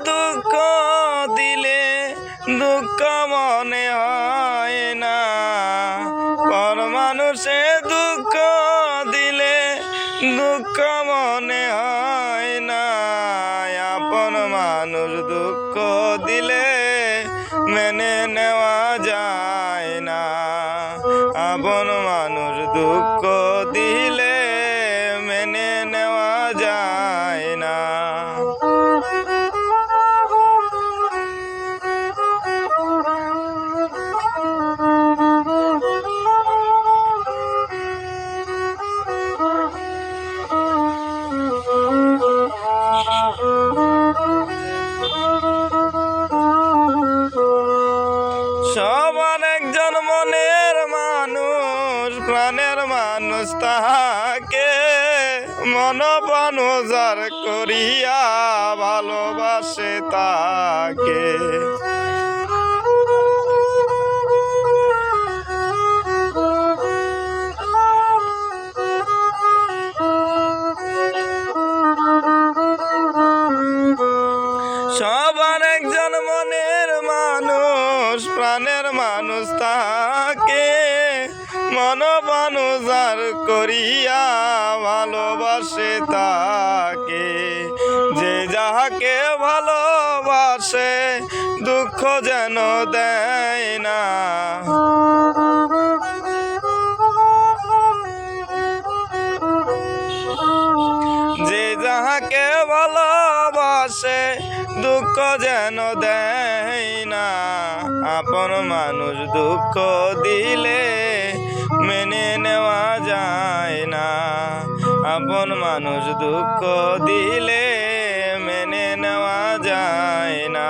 দুঃখ দিলে দুঃখ মনে হয় না, পর মানুষে দুঃখ দিলে দুঃখ মনে হয় না, আপন মানুষ দুঃখ দিলে মেনে নেওয়া যায় না, আপন মানুষ দুঃখ দিলে মেনে নেওয়া যায় না। সবার একজন মনের মানুষ, প্রাণের মানুষ তাহাকে মন প্রাণ উজাড় করিয়া ভালোবাসে তাকে। সবার একজন মনের মানুষ, প্রাণের মানুষ তাকে মন প্রাণ উজাড় করিয়া ভালোবাসে তাকে। যে যাহাকে ভালোবাসে দুঃখ যেন দেয় না, যে যাহাকে ভালোবাসে দুঃখ যেন দেয় না, আপন মানুষ দুঃখ দিলে মেনে নেওয়া যায় না, আপন মানুষ দুঃখ দিলে মেনে নেওয়া যায় না।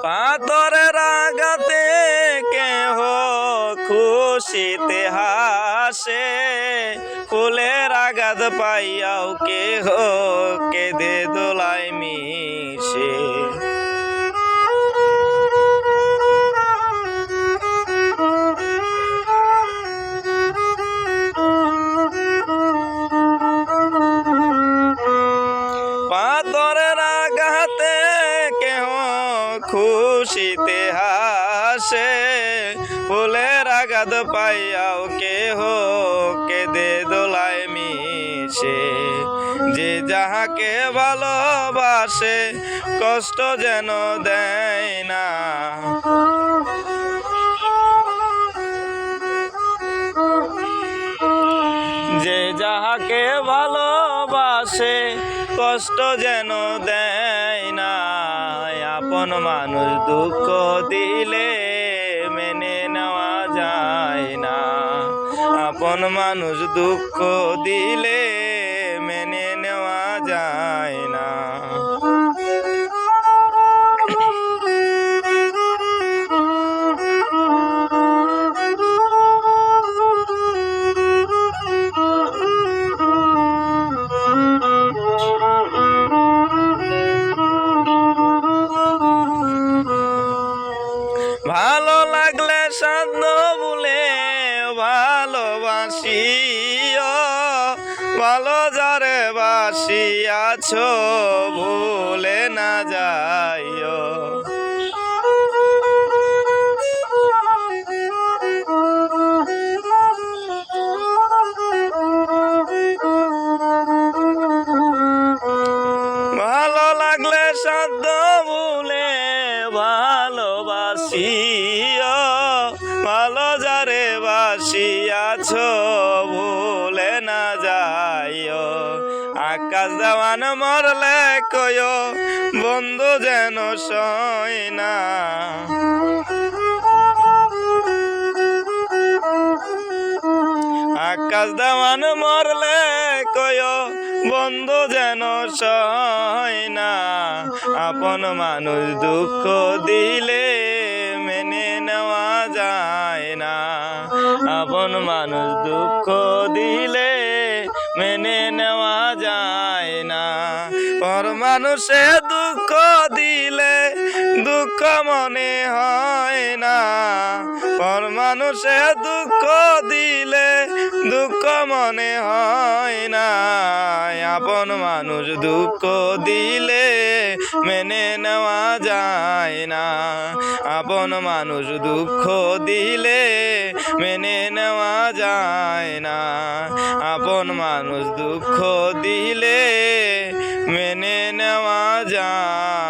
পাথরের আঘাতে কেহ খুশিতে হাসে, ফুলের আঘাত পাইয়াও কেহ কেঁদে দোলায় মিশে। পাথরের আঘাতে কেহ খুশিতে হাসে, ফুলের আঘাত পাইয়াও কেহ কেঁদে দোলায় মিশে। যে যাহাকে ভালোবাসে কষ্ট যেন দেয় না, যে যাহাকে ভালোবাসে কষ্ট যেন দেয় না, আপন মানুষ দুঃখ দিলে মেনে নেওয়া যায় না, আপন মানুষ দুঃখ দিলে মেনে নেওয়া যায় না। ভালো লাগলে সাধ্য বলে ভালোবাসিও, ভালো যারে বাসিয়াছ ভুলে না যাইও। ভালো লাগলে সাধ্য বলে ভালোবাসিও, ভালো যারে বাসিয়াছ ভুলে না যাইও। আকাশ দেওয়ান মরলে কয়ো বন্ধু যেন সয় না, আকাশ দেওয়ান মরলে কয়ো বন্ধু যেন সয় না, আপন মানুষ দুঃখ দিলে মেনে নেওয়া যায় না, আপন মানুষ দুঃখ দিলে মেনে নেওয়া নেওয়া যায় না। পর মানুষে দুঃখ দিলে দুঃখ মনে হয় না, পর মানুষে দুঃখ দিলে দুঃখ মনে হয় না। আপন মানুষ দুঃখ দিলে মেনে নেওয়া যায় না, আপন মানুষ দুঃখ দিলে মেনে নেওয়া যায় না, আপন মানুষ দুঃখ দিলে মেনে নেওয়া যায়